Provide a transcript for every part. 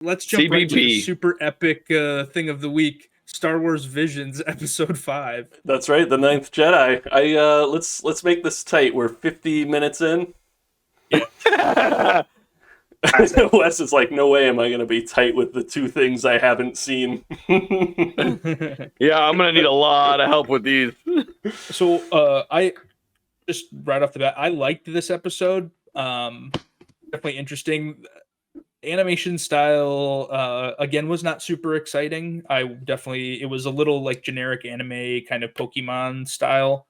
let's jump right to the CBP. super epic thing of the week. Star Wars Visions Episode 5. That's right, the Ninth Jedi. Let's make this tight. We're 50 minutes in. Yeah. Wes is like, no way am I going to be tight with the two things I haven't seen. Yeah, I'm gonna need a lot of help with these. So, I just right off the bat, I liked this episode. Definitely interesting. Animation style, again, was not super exciting. It was a little like generic anime kind of Pokemon style.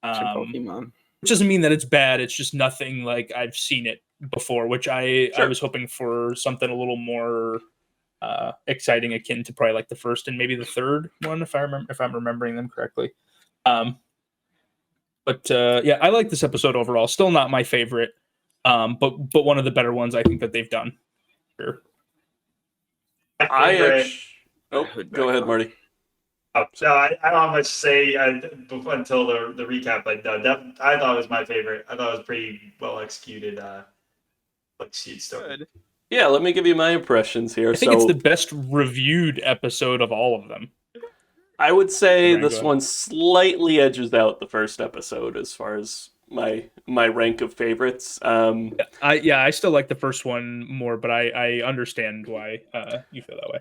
Pokemon. Which doesn't mean that it's bad. It's just nothing like I've seen it before, which I Sure. was hoping for something a little more exciting, akin to probably like the first and maybe the third one, if I'm remembering them correctly. But yeah, I like this episode overall. Still not my favorite, but one of the better ones I think that they've done. Sure. Go ahead, Marty. So I don't have much to say until the recap, but no, I thought it was my favorite. I thought it was pretty well executed, like seed story. Good. Yeah, let me give you my impressions here. I think it's the best reviewed episode of all of them. I would say Ryan, this go ahead. one slightly edges out the first episode as far as my rank of favorites. I still like the first one more, but I understand why you feel that way.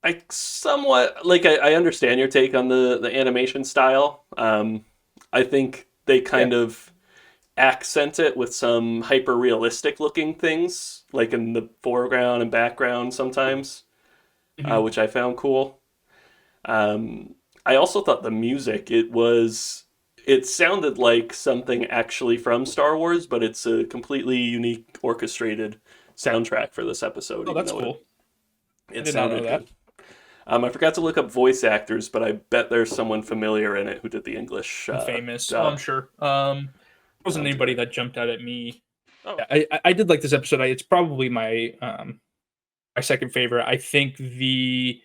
I somewhat like. I understand your take on the animation style. I think they kind of accent it with some hyper realistic looking things, like in the foreground and background sometimes, which I found cool. I also thought the music, it sounded like something actually from Star Wars, but it's a completely unique orchestrated soundtrack for this episode. Oh, that's cool. It did not know sounded that. good. I forgot to look up voice actors, but I bet there's someone familiar in it who did the English. Famous. dub. I'm sure. Wasn't anybody that jumped out at me. Oh. Yeah, I did like this episode. It's probably my my second favorite. I think the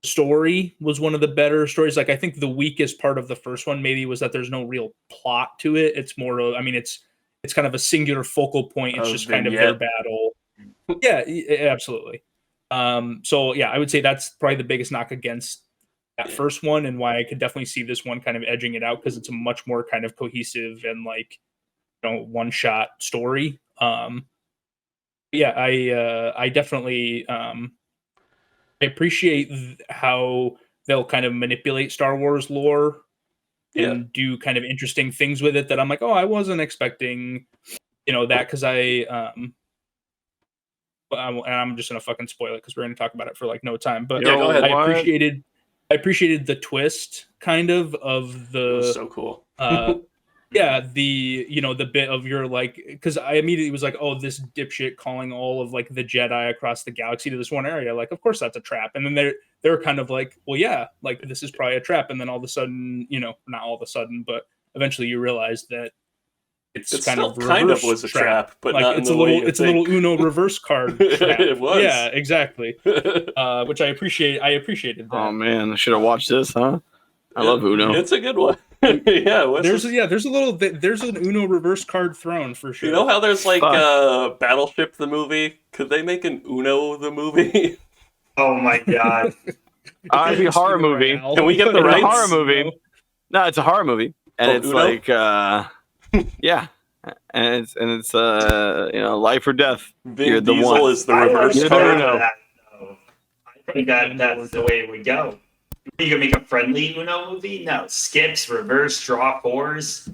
story was one of the better stories. Like, I think the weakest part of the first one maybe was that there's no real plot to it. It's more of, it's kind of a singular focal point. It's just kind of their battle. Yeah, absolutely. So yeah, I would say that's probably the biggest knock against that first one, and why I could definitely see this one kind of edging it out, because it's a much more kind of cohesive and like, one shot story. Yeah, I definitely I appreciate how they'll kind of manipulate Star Wars lore and do kind of interesting things with it that I'm like, oh, I wasn't expecting, that, because and I'm just gonna fucking spoil it because we're gonna talk about it for like no time. But Yeah, go ahead. I appreciated the twist kind of the. It was so cool. Yeah, the bit of your like, because I immediately was like, oh, this dipshit calling all of like the Jedi across the galaxy to this one area, like, of course that's a trap. And then they're kind of like, well, yeah, like this is probably a trap. And then all of a sudden, not all of a sudden, but eventually you realize that it's kind of was a trap, but like, not it's in the way you it's think. a little Uno reverse card trap. It was. Yeah, exactly. Which I appreciated that. Oh man, I should have watched this, huh? I love Uno. It's a good one. Yeah, there's an Uno reverse card thrown for sure. You know how there's like Battleship the movie? Could they make an Uno the movie? Oh my god! It'd be a horror movie. Can we get the rights? It's a horror movie. No, it's a horror movie, and it's Uno? like, yeah, and it's life or death. You're Vin the Diesel one. is the reverse You're card. Uno. I think that's the way it would go. You can make a friendly Uno movie? No, skips, reverse, draw fours,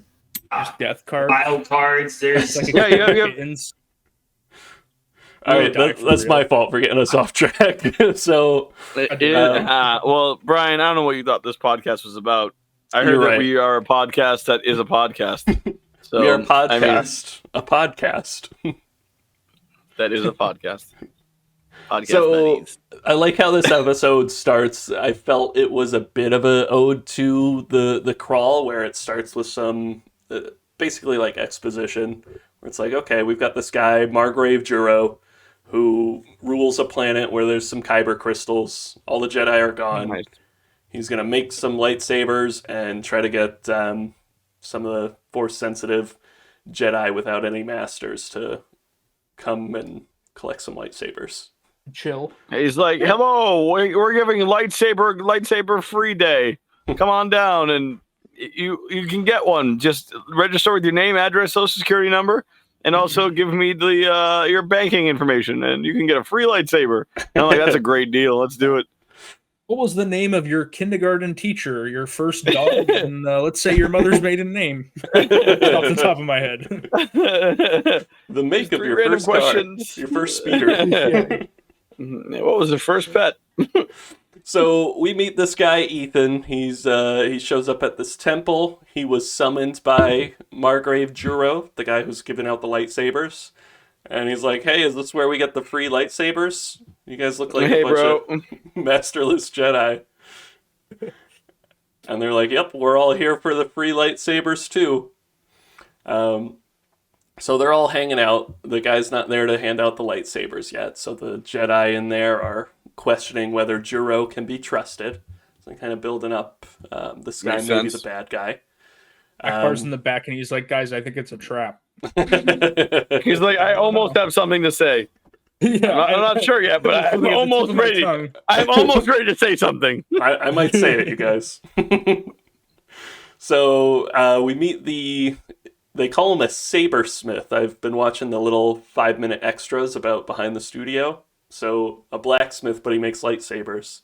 death cards, wild cards. There's Yeah, you have All right, that's my fault for getting us off track. So, well, Brian, I don't know what you thought this podcast was about. I heard that we are a podcast that is a podcast. So, we are a podcast. A podcast. That is a podcast. So I like how this episode starts. I felt it was a bit of an ode to the crawl, where it starts with some basically like exposition, where it's like, okay, we've got this guy Margrave Juro, who rules a planet where there's some kyber crystals. All the Jedi are gone. Nice. He's gonna make some lightsabers and try to get some of the Force sensitive Jedi without any masters to come and collect some lightsabers. Chill. He's like, hello, we're giving lightsaber free day. Come on down and you can get one. Just register with your name, address, social security number, and also give me the your banking information, and you can get a free lightsaber. And I'm like, that's a great deal. Let's do it. What was the name of your kindergarten teacher, your first dog, and let's say your mother's maiden name? Off the top of my head. The make of your first questions. Car, your first speeder. What was the first pet? So we meet this guy, Ethan. He shows up at this temple. He was summoned by Margrave Juro, the guy who's giving out the lightsabers. And he's like, hey, is this where we get the free lightsabers? You guys look like a bunch of masterless Jedi. And they're like, yep, we're all here for the free lightsabers too. So they're all hanging out. The guy's not there to hand out the lightsabers yet. So the Jedi in there are questioning whether Juro can be trusted. So kind of building up this guy may be the bad guy. Akbar's in the back and he's like, guys, I think it's a trap. He's like, I almost have something to say. Yeah, I'm not sure yet, but I'm almost ready. I'm almost ready to say something. I might say it, you guys. So we meet they call him a sabersmith. I've been watching the little 5-minute extras about behind the studio. So a blacksmith, but he makes lightsabers.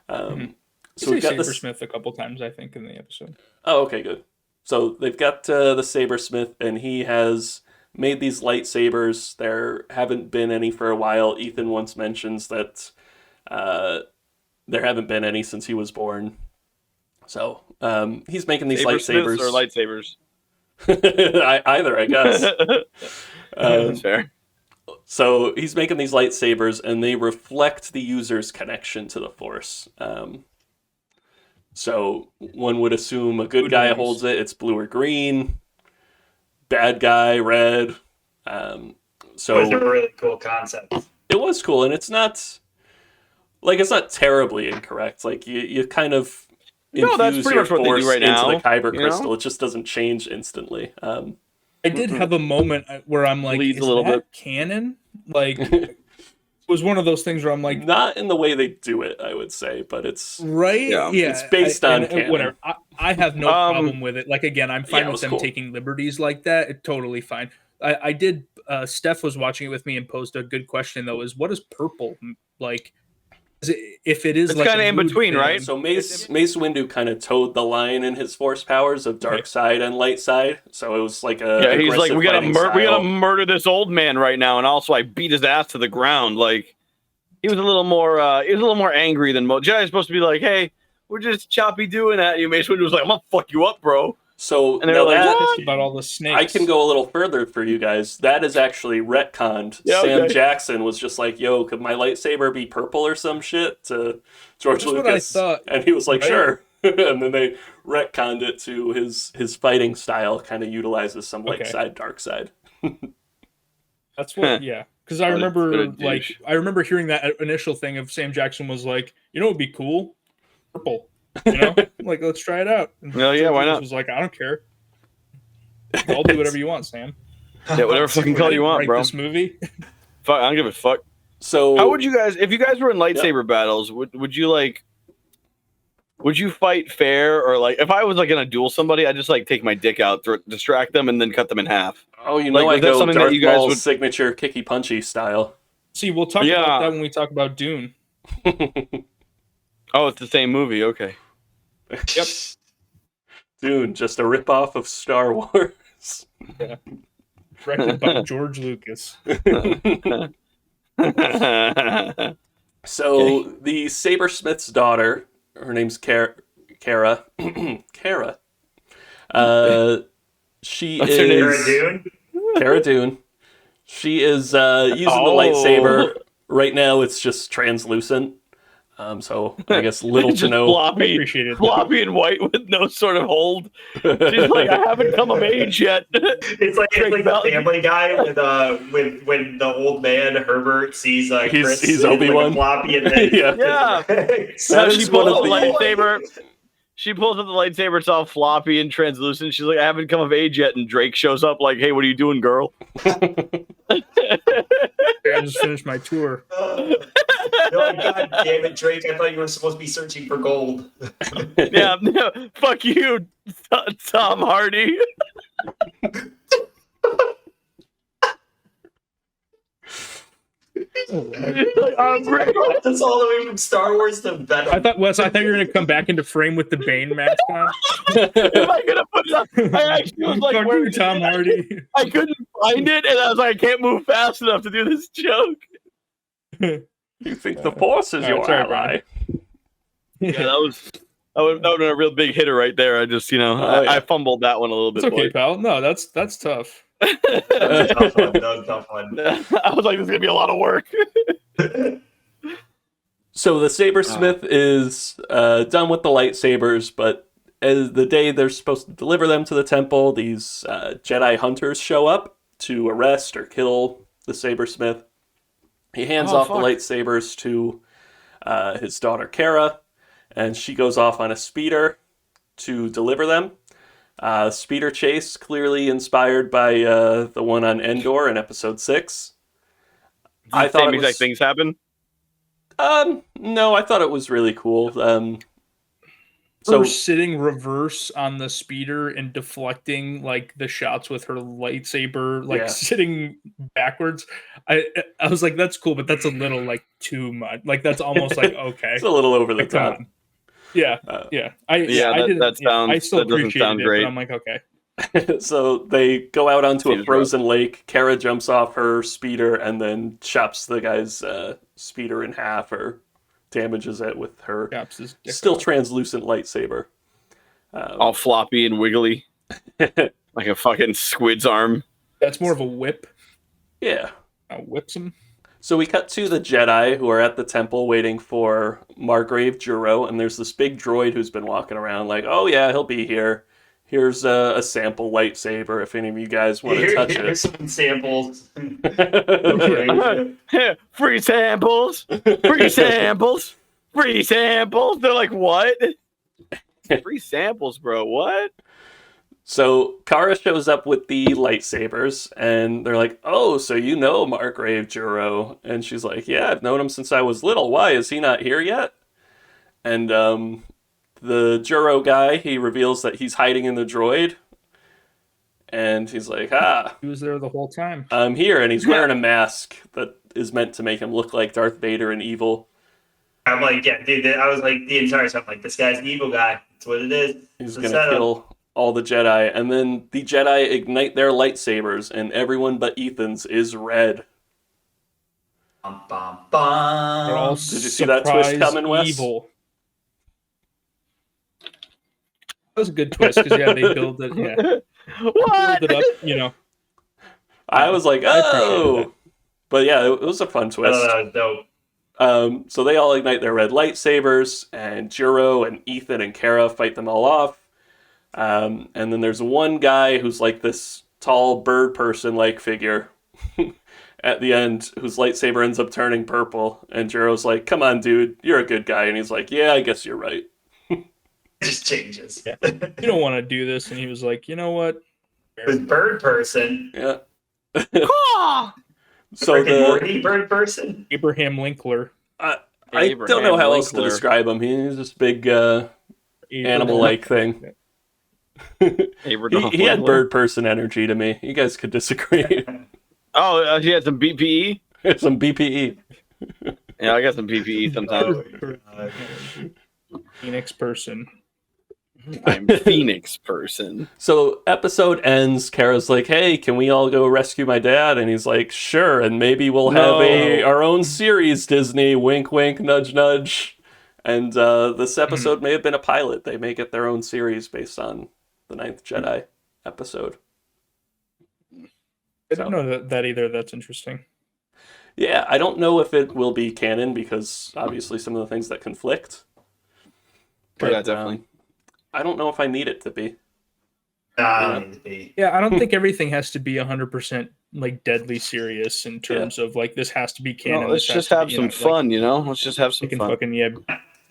So we've got sabersmith a couple times, I think, in the episode. Oh, okay, good. So they've got the sabersmith, and he has made these lightsabers. There haven't been any for a while. Ethan once mentions that there haven't been any since he was born. So he's making these lightsabers. Or lightsabers? Either, I guess. That's fair. So he's making these lightsabers, and they reflect the user's connection to the Force. So one would assume a good guy holds it, it's blue or green. Bad guy, red. So it was a really cool concept. It was cool, and it's not terribly incorrect. Like you kind of infuse your Force into the Kyber crystal. It just doesn't change instantly. I did have a moment where I'm like, is that canon? Like, it was one of those things where I'm like, not in the way they do it, I would say, but it's right. Yeah, it's based on canon. Whatever. I have no problem with it. Like, again, I'm fine with them taking liberties like that. It's totally fine. I did. Steph was watching it with me and posed a good question though: is what is purple like? If it is, it's like kind of in between, right? So Mace Windu kind of towed the line in his Force powers of dark side and light side. So it was like a he's like, we gotta murder this old man right now, and also I beat his ass to the ground. Like he was a little more angry than most. Jedi's supposed to be like, hey, we're just choppy doing at you. Mace Windu was like, I'm gonna fuck you up, bro. So and they're like, about all the snakes. I can go a little further for you guys. That is actually retconned. Yeah, Sam Jackson was just like, yo, could my lightsaber be purple or some shit to George Lucas? And he was like, sure. And then they retconned it to his fighting style kind of utilizes some light side, dark side. That's what, because I remember hearing that initial thing of Sam Jackson was like, you know, it'd be cool, purple. You know, like, let's try it out. Yeah, why not? Was like, I don't care. I'll do whatever you want, Sam. Yeah, whatever fucking color you want, bro. This movie. Fuck, I don't give a fuck. So, how would you guys, if you guys were in lightsaber battles, would you fight fair, or like if I was like gonna duel somebody, I'd just like take my dick out, distract them, and then cut them in half? Oh, you know, like, I go something Darth that you guys Maul's signature kicky punchy style. See, we'll talk about that when we talk about Dune. Oh, it's the same movie. Okay. Yep. Dune, just a ripoff of Star Wars. Yeah. Directed by George Lucas. So the sabersmith's daughter, her name's Cara. Cara. She is Cara Dune. Cara Dune. She is using the lightsaber. Right now, it's just translucent. So I guess little to no. Floppy and white with no sort of hold. She's like, I haven't come of age yet. It's like the Family Guy with when the old man Herbert sees Chris, he's Obi-Wan. Floppy, and then she pulls up the lightsaber. She pulls up the lightsaber. It's all floppy and translucent. She's like, I haven't come of age yet. And Drake shows up like, hey, what are you doing, girl? And just finished my tour. No, God damn it, Drake! I thought you were supposed to be searching for gold. Yeah, fuck you, Tom Hardy. I'm great. That's all the way from Star Wars to Venom. I thought you were gonna come back into frame with the Bane mask on. Am I gonna put it on? I actually was like, Fuck where you, Tom Hardy. I couldn't find it, and I was like, I can't move fast enough to do this joke. You think the Force is your sorry, ally? Yeah, that would have been a real big hitter right there. I just, I fumbled that one a little bit. It's okay, boy. pal. No, that's tough. That was a tough one. I was like, this is gonna be a lot of work. So the sabersmith is done with the lightsabers, but as the day they're supposed to deliver them to the temple, these Jedi hunters show up to arrest or kill the sabersmith. He hands off the lightsabers to his daughter Kara, and she goes off on a speeder to deliver them. Speeder chase, clearly inspired by the one on Endor in Episode 6. I thought same exact things happen. No, I thought it was really cool. So sitting reverse on the speeder and deflecting like the shots with her lightsaber, like sitting backwards. I was like, that's cool, but that's a little like too much. Like that's almost like okay, it's a little over the like, top. Yeah. I still appreciate it, great. but I'm like, okay. So they go out onto a frozen lake. Kara jumps off her speeder and then chops the guy's speeder in half or damages it with her still translucent lightsaber. All floppy and wiggly. Like a fucking squid's arm. That's more of a whip. Yeah. Whips him. So we cut to the Jedi who are at the temple waiting for Margrave Juro, and there's this big droid who's been walking around like, oh yeah, he'll be here. Here's a sample lightsaber if any of you guys want to touch Here's it. some samples. Free samples. Free samples. Free samples. They're like, what? Free samples, bro. What? So Kara shows up with the lightsabers, and they're like, oh, so you know Margrave Juro. And she's like, yeah, I've known him since I was little. Why, is he not here yet? And the Juro guy, he reveals that he's hiding in the droid. And he's like, he was there the whole time. I'm here. And he's wearing a mask that is meant to make him look like Darth Vader and evil. I'm like, yeah, dude, I was like, the entire time, like, this guy's an evil guy. That's what it is. He's going to kill all the Jedi, and then the Jedi ignite their lightsabers, and everyone but Ethan's is red. Bum, bum, bum. Did you see that twist coming, Wes? Evil. That was a good twist, because, they build it, What? Build it up, I was like, oh! But yeah, it was a fun twist. Dope. So they all ignite their red lightsabers, and Juro and Ethan and Kara fight them all off. And then there's one guy who's like this tall bird person-like figure at the end, whose lightsaber ends up turning purple. And Juro's like, come on, dude, you're a good guy. And he's like, yeah, I guess you're right. It just changes. Yeah. You don't want to do this. And he was like, you know what? This bird person. Yeah. So the bird person? Abraham Linkler. I don't know how else to describe him. He's this big animal-like thing. He had bird person energy to me. You guys could disagree. He had some BPE? Some BPE. Yeah, I got some BPE sometimes. Phoenix person. I'm Phoenix person. So episode ends, Kara's like, hey, can we all go rescue my dad? And he's like, sure, and maybe we'll have our own series, Disney. Wink, wink, nudge, nudge. And this episode may have been a pilot. They may get their own series based on the Ninth Jedi episode. I don't know that either. That's interesting. Yeah, I don't know if it will be canon because obviously some of the things that conflict. But, yeah, definitely. I don't know if I need it to be. I don't need to be. Yeah, I don't think everything has to be 100% like deadly serious in terms of like this has to be canon. No, let's just have some fun, Let's just have some fun. Fucking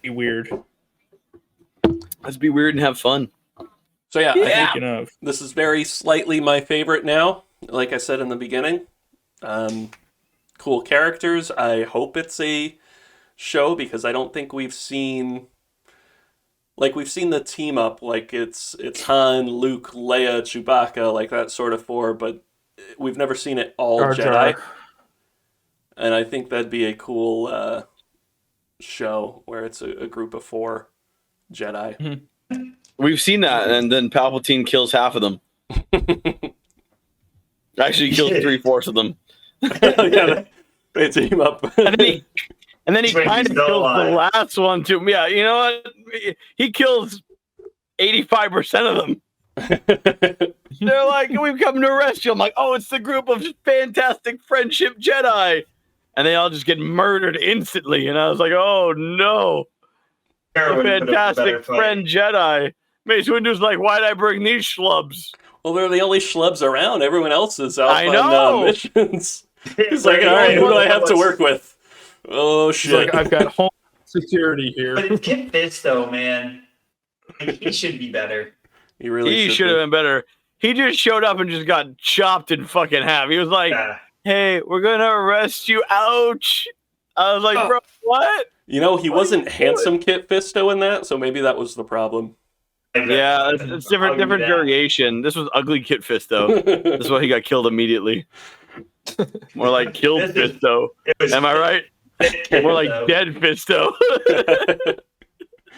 be weird. Let's be weird and have fun. So yeah, Speaking of, this is very slightly my favorite now. Like I said in the beginning, cool characters. I hope it's a show because I don't think we've seen the team up, like it's Han, Luke, Leia, Chewbacca, like that sort of four, but we've never seen it all Jar Jar. Jedi. And I think that'd be a cool show where it's a group of 4 Jedi. We've seen that, and then Palpatine kills half of them. Actually, he kills 3/4 of them. Yeah, they team up. And then he Wait, kind he's of still kills alive. the last one too. Yeah, you know what? He kills 85% of them. They're like, "We've come to arrest you." I'm like, "Oh, it's the group of fantastic friendship Jedi," and they all just get murdered instantly. And I was like, "Oh no, Kara a would put up a better fantastic fight. friend Jedi." Mace Windu's like, "Why'd I bring these schlubs?" Well, they're the only schlubs around. Everyone else is out I on know. missions. He's like, all right, who do I have to work with? Oh, He's shit. like, I've got home security here. But Kit Fisto, man, like, he should be better. He really He should have been better. He just showed up and just got chopped in fucking half. He was like, Yeah. "Hey, we're gonna arrest you." Ouch! I was like, "Bro, what?" You know, he What are wasn't you handsome Kit Fisto in that, so maybe that was the problem. Yeah, it's different variation. This was ugly Kit Fisto. This is why he got killed immediately. More like killed This is- Fisto. It was Am I right? Kit More like Fisto. dead Fisto.